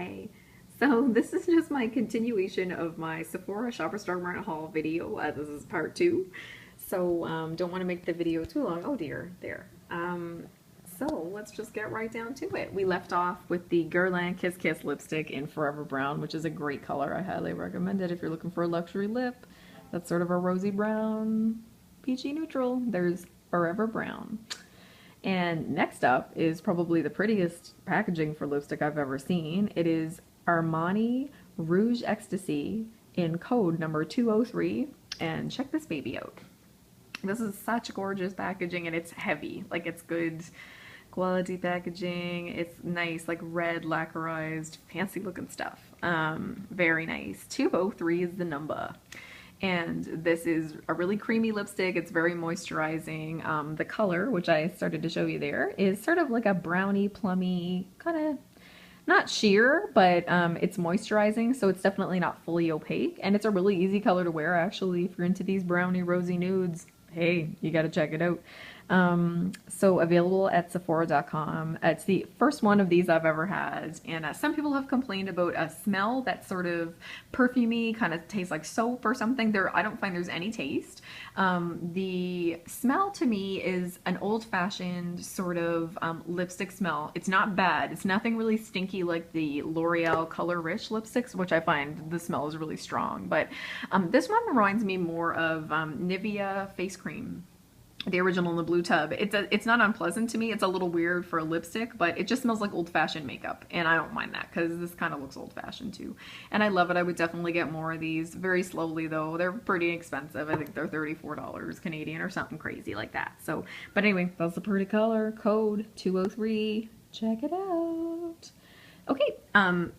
Hi. So this is just my continuation of my Sephora Shopper Star Mart haul video. This is part 2. So don't want to make the video too long. Oh dear, there. So let's just get right down to it. We left off with the Guerlain Kiss Kiss lipstick in Forever Brown, which is a great color. I highly recommend it if you're looking for a luxury lip. That's sort of a rosy brown, peachy neutral. There's Forever Brown. And next up is probably the prettiest packaging for lipstick I've ever seen. It is Armani Rouge Ecstasy in code number 203. And check this baby out. This is such gorgeous packaging, and it's heavy. Like, it's good quality packaging. It's nice, like red lacquerized, fancy looking stuff. Very nice. 203 is the number. And this is a really creamy lipstick. It's very moisturizing. The color, which I started to show you there, is sort of like a brownie, plummy, kind of not sheer, but it's moisturizing, so it's definitely not fully opaque. And it's a really easy color to wear, actually. If you're into these brownie, rosy nudes, hey, you gotta check it out. So available at Sephora.com. It's the first one of these I've ever had, and some people have complained about a smell that's sort of perfumey, kind of tastes like soap or something. I don't find there's any taste. The smell to me is an old-fashioned sort of lipstick smell. It's not bad. It's nothing really stinky like the L'Oreal Color Rich lipsticks, which I find the smell is really strong. But this one reminds me more of Nivea face cream. The original in the blue tub. It's not unpleasant to me. It's a little weird for a lipstick, but it just smells like old-fashioned makeup, and I don't mind that because this kind of looks old-fashioned too. And I love it. I would definitely get more of these. Very slowly though. They're pretty expensive. I think they're $34 Canadian or something crazy like that. So, but anyway, that's a pretty color. Code 203. Check it out. Okay,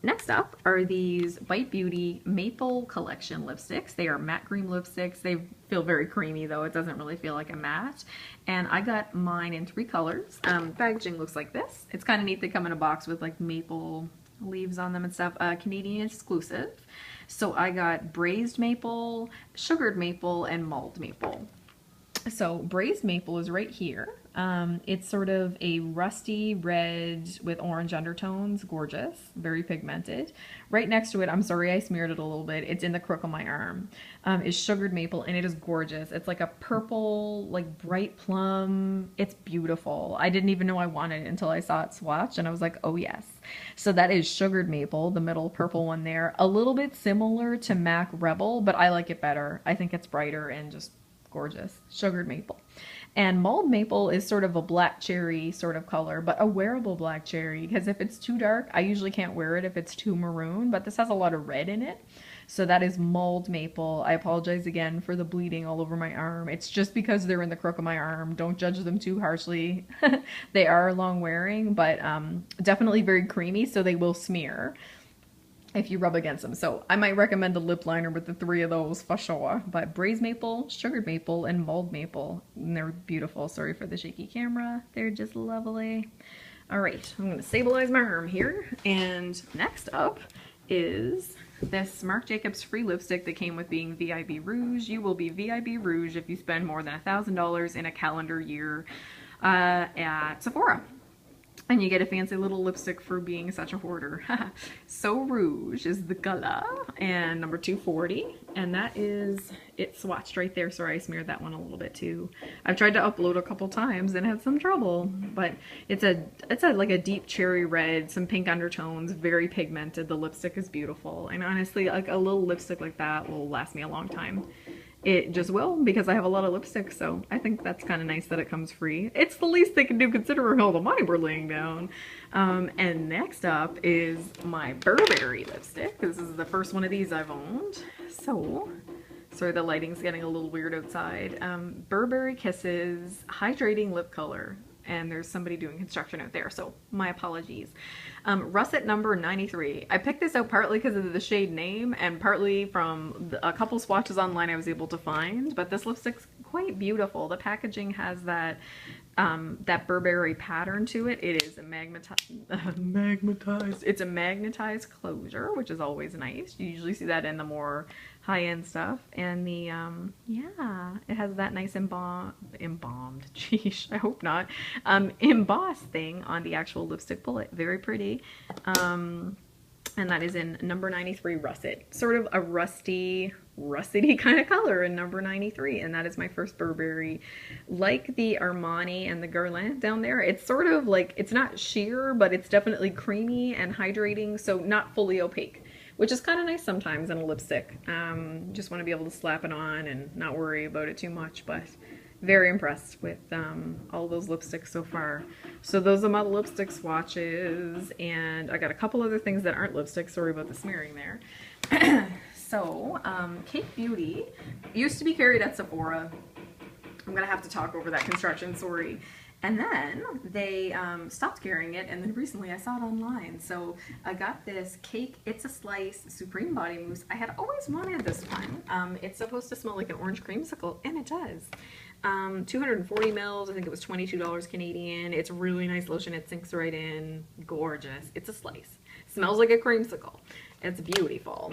next up are these Bite Beauty Maple Collection lipsticks. They are matte cream lipsticks. They feel very creamy though. It doesn't really feel like a matte. And I got mine in 3 colors. Packaging looks like this. It's kind of neat. They come in a box with like maple leaves on them and stuff. Canadian exclusive. So I got braised maple, sugared maple, and mulled maple. So braised maple is right here. It's sort of a rusty red with orange undertones. Gorgeous. Very pigmented. Right next to it, I'm sorry I smeared it a little bit, it's in the crook of my arm, is sugared maple, and it is gorgeous. It's like a purple, like bright plum. It's beautiful. I didn't even know I wanted it until I saw it swatched, and I was like, oh yes. So that is sugared maple, the middle purple one there. A little bit similar to MAC Rebel, but I like it better. I think it's brighter and just gorgeous. Sugared maple. And mulled maple is sort of a black cherry sort of color, but a wearable black cherry, because if it's too dark, I usually can't wear it if it's too maroon, but this has a lot of red in it. So that is mulled maple. I apologize again for the bleeding all over my arm. It's just because they're in the crook of my arm. Don't judge them too harshly. They are long wearing, but definitely very creamy, so they will smear if you rub against them. So I might recommend a lip liner with the 3 of those for sure. But braised maple, sugared maple, and mulled maple. And they're beautiful. Sorry for the shaky camera. They're just lovely. All right, I'm going to stabilize my arm here. And next up is this Marc Jacobs free lipstick that came with being VIB Rouge. You will be VIB Rouge if you spend more than $1,000 in a calendar year at Sephora. And you get a fancy little lipstick for being such a hoarder. So Rouge is the color, and number 240, and that is it swatched right there. Sorry, I smeared that one a little bit too. I've tried to upload a couple times and had some trouble, but it's like a deep cherry red, some pink undertones, very pigmented. The lipstick is beautiful, and honestly, like a little lipstick like that will last me a long time. It just will, because I have a lot of lipstick, so I think that's kind of nice that it comes free. It's the least they can do considering all the money we're laying down. And next up is my Burberry lipstick. This is the first one of these I've owned. So, sorry the lighting's getting a little weird outside. Burberry Kisses Hydrating Lip Color. And there's somebody doing construction out there, so my apologies. Russet number 93. I picked this out partly because of the shade name and partly from a couple swatches online I was able to find, but this lipstick's quite beautiful. The packaging has that Burberry pattern to it. It is a magnetized closure, which is always nice. You usually see that in the more high-end stuff. And the yeah, it has that nice embossed, geesh, I hope not, embossed thing on the actual lipstick bullet. Very pretty. and that is in number 93 Russet. Sort of a russety kind of color in number 93, and that is my first Burberry. Like the Armani and the Guerlain down there, it's sort of like, it's not sheer, but it's definitely creamy and hydrating, so not fully opaque, which is kind of nice sometimes in a lipstick. Just want to be able to slap it on and not worry about it too much, but very impressed with all those lipsticks so far. So those are my lipstick swatches, and I got a couple other things that aren't lipsticks. Sorry about the smearing there. So Cake Beauty used to be carried at Sephora. I'm gonna have to talk over that construction, sorry. And then they stopped carrying it, and then recently I saw it online. So I got this Cake It's a Slice Supreme Body Mousse. I had always wanted this one. It's supposed to smell like an orange creamsicle, and it does. 240 mils, I think it was $22 Canadian. It's a really nice lotion. It sinks right in. Gorgeous. It's a slice. Smells like a creamsicle. It's beautiful.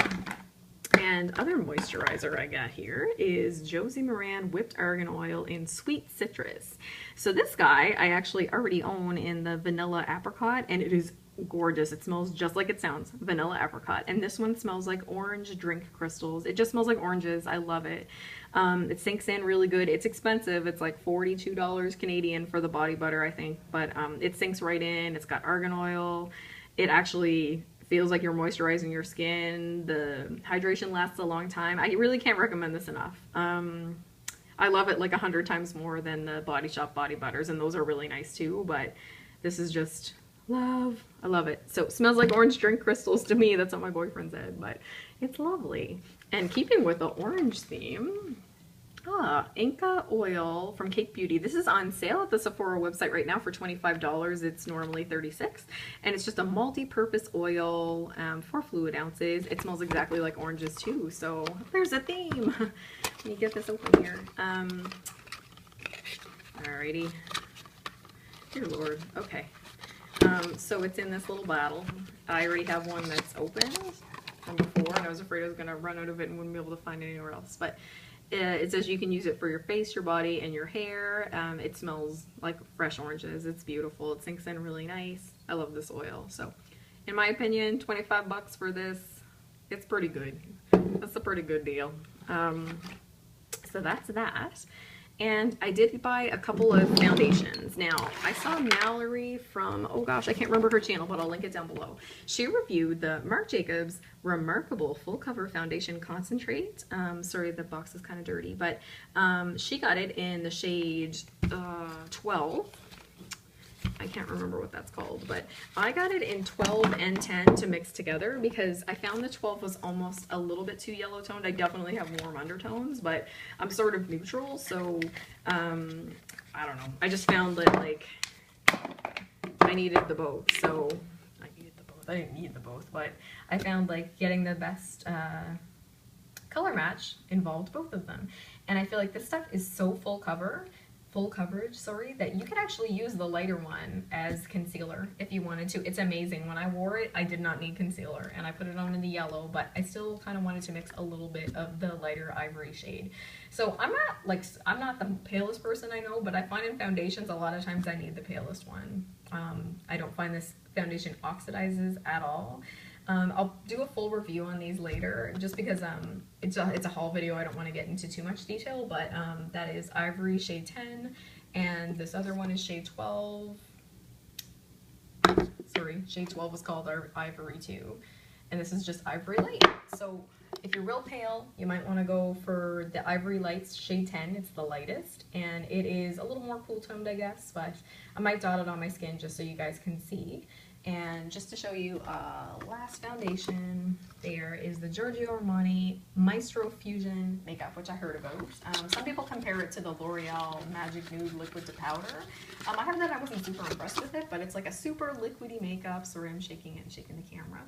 And other moisturizer I got here is Josie Maran Whipped Argan Oil in Sweet Citrus. So this guy I actually already own in the Vanilla Apricot, and it is gorgeous. It smells just like it sounds, vanilla apricot. And this one smells like orange drink crystals. It just smells like oranges. I love it. It sinks in really good. It's expensive. It's like $42 Canadian for the body butter, I think, but it sinks right in. It's got argan oil. It actually feels like you're moisturizing your skin. The hydration lasts a long time. I really can't recommend this enough. I love it like 100 times more than the Body Shop body butters, and those are really nice too, but this is just love. I love it. So it smells like orange drink crystals to me. That's what my boyfriend said, but it's lovely. And keeping with the orange theme, Inca Oil from Cake Beauty. This is on sale at the Sephora website right now for $25. It's normally $36, and it's just a multi-purpose oil, 4 fluid ounces. It smells exactly like oranges too, so there's a theme. Let me get this open here. Alrighty. Dear Lord. Okay. So it's in this little bottle. I already have one that's opened from before, and I was afraid I was going to run out of it and wouldn't be able to find it anywhere else. But it says you can use it for your face, your body, and your hair. It smells like fresh oranges. It's beautiful. It sinks in really nice. I love this oil. So in my opinion, 25 bucks for this, it's pretty good. That's a pretty good deal. So that's that. And I did buy a couple of foundations. Now, I saw Mallory from, oh gosh, I can't remember her channel, but I'll link it down below. She reviewed the Marc Jacobs Remarkable Full Cover Foundation Concentrate. Sorry, the box is kind of dirty, but she got it in the shade 12. I can't remember what that's called, but I got it in 12 and 10 to mix together because I found the 12 was almost a little bit too yellow toned. I definitely have warm undertones, but I'm sort of neutral, so I don't know. I just found that like I needed the both, so I needed the both. I didn't need the both, but I found like getting the best color match involved both of them. And I feel like this stuff is so full coverage, that you could actually use the lighter one as concealer if you wanted to. It's amazing. When I wore it, I did not need concealer, and I put it on in the yellow, but I still kind of wanted to mix a little bit of the lighter ivory shade. So I'm not the palest person I know, but I find in foundations a lot of times I need the palest one. I don't find this foundation oxidizes at all. I'll do a full review on these later, just because it's a haul video. I don't want to get into too much detail, but that is Ivory shade 10, and this other one is shade 12. Sorry, shade 12 was called Ivory 2, and this is just Ivory Light. So if you're real pale, you might want to go for the Ivory Lights shade 10. It's the lightest, and it is a little more cool toned, I guess, but I might dot it on my skin just so you guys can see. And just to show you last foundation, there is the Giorgio Armani Maestro Fusion Makeup, which I heard about. Some people compare it to the L'Oreal Magic Nude Liquid to Powder. I have that. I wasn't super impressed with it, but it's like a super liquidy makeup. Sorry, I'm shaking it and shaking the camera.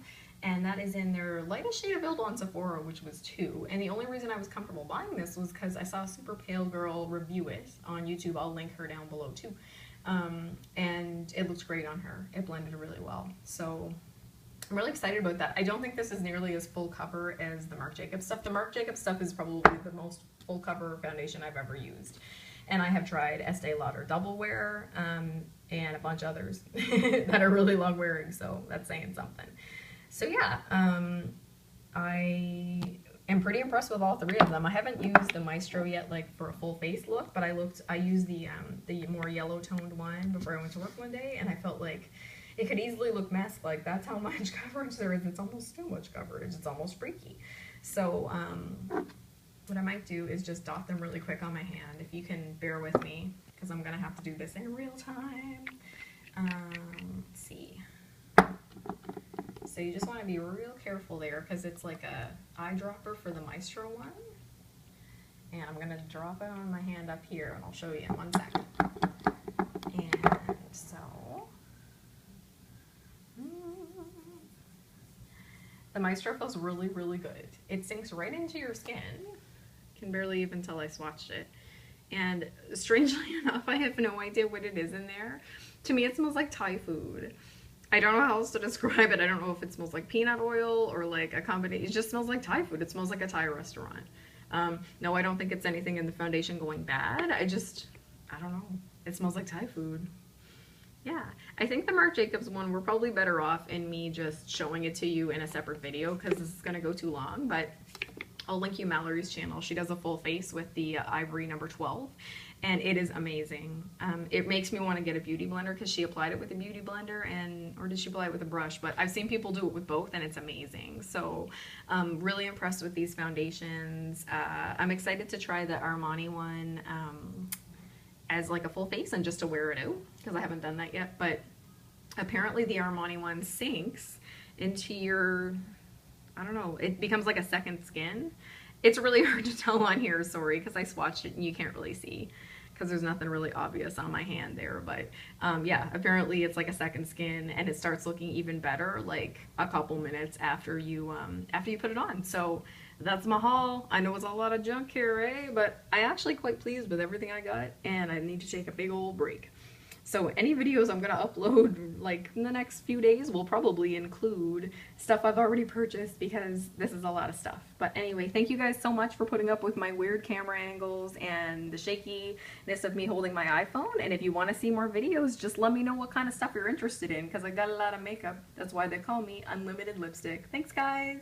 And that is in their lightest shade available on Sephora, which was 2. And the only reason I was comfortable buying this was because I saw a super pale girl review it on YouTube. I'll link her down below too. And it looked great on her. It blended really well. So I'm really excited about that. I don't think this is nearly as full cover as the Marc Jacobs stuff. The Marc Jacobs stuff is probably the most full cover foundation I've ever used. And I have tried Estee Lauder Double Wear and a bunch of others that are really long wearing, so that's saying something. So yeah, I am pretty impressed with all three of them. I haven't used the Maestro yet, like for a full face look, but I used the more yellow toned one before I went to work one day, and I felt like it could easily look masked. Like that's how much coverage there is. It's almost too much coverage. It's almost freaky. So what I might do is just dot them really quick on my hand. If you can bear with me, because I'm gonna have to do this in real time. Let's see. So you just want to be real careful there because it's like a eyedropper for the Maestro one. And I'm going to drop it on my hand up here and I'll show you in 1 second. And so, the Maestro feels really, really good. It sinks right into your skin. Can barely even tell I swatched it. And strangely enough, I have no idea what it is in there. To me, it smells like Thai food. I don't know how else to describe it. I don't know if it smells like peanut oil or like a combination. It just smells like Thai food. It smells like a Thai restaurant. No, I don't think it's anything in the foundation going bad. I don't know. It smells like Thai food. Yeah, I think the Marc Jacobs one, we're probably better off in me just showing it to you in a separate video because this is going to go too long, but I'll link you Mallory's channel. She does a full face with the Ivory number 12, and it is amazing. It makes me want to get a beauty blender because she applied it with a beauty blender, or did she apply it with a brush? But I've seen people do it with both, and it's amazing. So really impressed with these foundations. I'm excited to try the Armani one as like a full face and just to wear it out because I haven't done that yet. But apparently the Armani one sinks into your, I don't know, it becomes like a second skin. It's really hard to tell on here, sorry, because I swatched it and you can't really see because there's nothing really obvious on my hand there. But yeah, apparently it's like a second skin and it starts looking even better like a couple minutes after you put it on. So that's my haul. I know it's a lot of junk here, eh? But I actually quite pleased with everything I got and I need to take a big old break. So any videos I'm gonna upload like in the next few days will probably include stuff I've already purchased because this is a lot of stuff. But anyway, thank you guys so much for putting up with my weird camera angles and the shakiness of me holding my iPhone. And if you want to see more videos, just let me know what kind of stuff you're interested in because I got a lot of makeup. That's why they call me Unlimited Lipstick. Thanks guys!